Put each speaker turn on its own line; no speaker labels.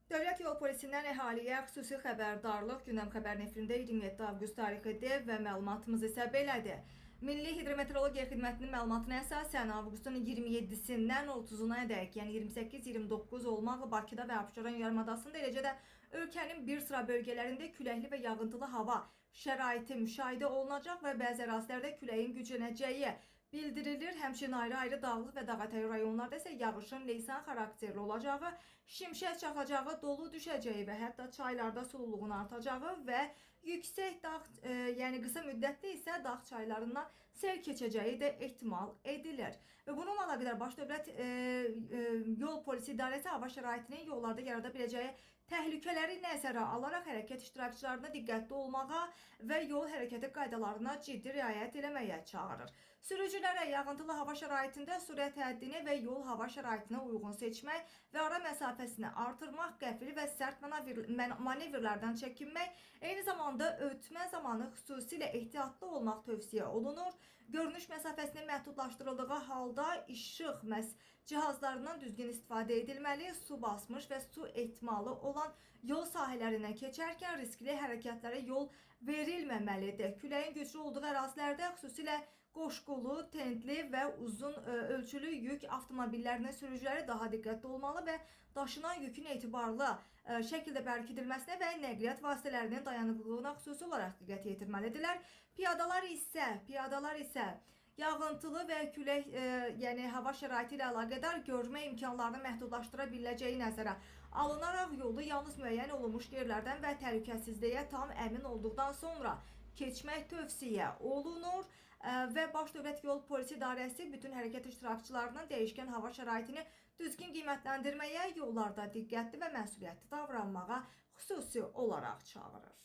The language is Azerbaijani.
Dövlət Yol Polisindən əhaliyə xüsusi xəbərdarlıq gündəm xəbər nefrində 27 avqust tarixidir və məlumatımız isə belədir. Milli Hidrometeorologiya Xidmətinin məlumatına əsasən avqustun 27-sindən 30-unadək, yəni 28-29 olmaqla Bakıda və Abşeron yarımadasında, eləcə də ölkənin bir sıra bölgələrində küləkli və yağıntılı hava şəraiti müşahidə olunacaq və bəzi ərazilərdə küləyin güclənəcəyi bildirilir. Həmçinin ayrı-ayrı dağlıq və dağətəyi rayonlarda isə yağışın leysan xarakterli olacağı, şimşək çaxacağı, dolu düşəcəyi və hətta çaylarda sululuğun artacağı və yüksək dağ, yəni qısa müddətli isə dağ çaylarından sel keçəcəyi də ehtimal edilir. Və bununla əlaqədar Baş Dövlət Yol Polisi İdarəsi hava şəraitinin yollarda yarada biləcəyi təhlükələri nəzərə alaraq hərəkət iştirakçılarına diqqətli olmağa və yol hərəkəti qaydalarına ciddi riayət etməyə çağırır. Sürücülərə yağıntılı hava şəraitində sürət həddini və yol hava şəraitinə uyğun seçmək və ara məsafəsini artırmaq, qəfil və sərt manevrlərdən çəkinmək, eyni zamanda ötmə zamanı xüsusilə ehtiyatlı olmaq tövsiyə olunur. Görünüş məsafəsinin məhdudlaşdırıldığı halda işıq cihazlarından düzgün istifadə edilməli, su basmış və su ehtimalı olan yol sahələrindən keçərkən riskli hərəkətlərə yol verilməməlidir. Küləyin güclü olduğu ərazilərdə xüsusilə qoşqulu, tentli və uzun ölçülü yük avtomobillərinin sürücüləri daha diqqətli olmalı və daşınan yükün etibarlı şəkildə bərkidilməsinə və nəqliyyat vasitələrinin dayanıqlılığına xüsusi olaraq diqqət yetirməlidirlər. Piyadalar isə yağıntılı və külək, yəni hava şəraiti ilə əlaqədar görmə imkanlarını məhdudlaşdıra biləcəyi nəzərə alınaraq yolu yalnız müəyyən olunmuş yerlərdən və təhlükəsizliyə tam əmin olduqdan sonra keçmək tövsiyə olunur və Baş Dövlət Yol Polisi İdarəsi bütün hərəkət iştirakçılarının dəyişkən hava şəraitini düzgün qiymətləndirməyə, yollarda diqqətli və məsuliyyətli davranmağa xüsusi olaraq çağırır.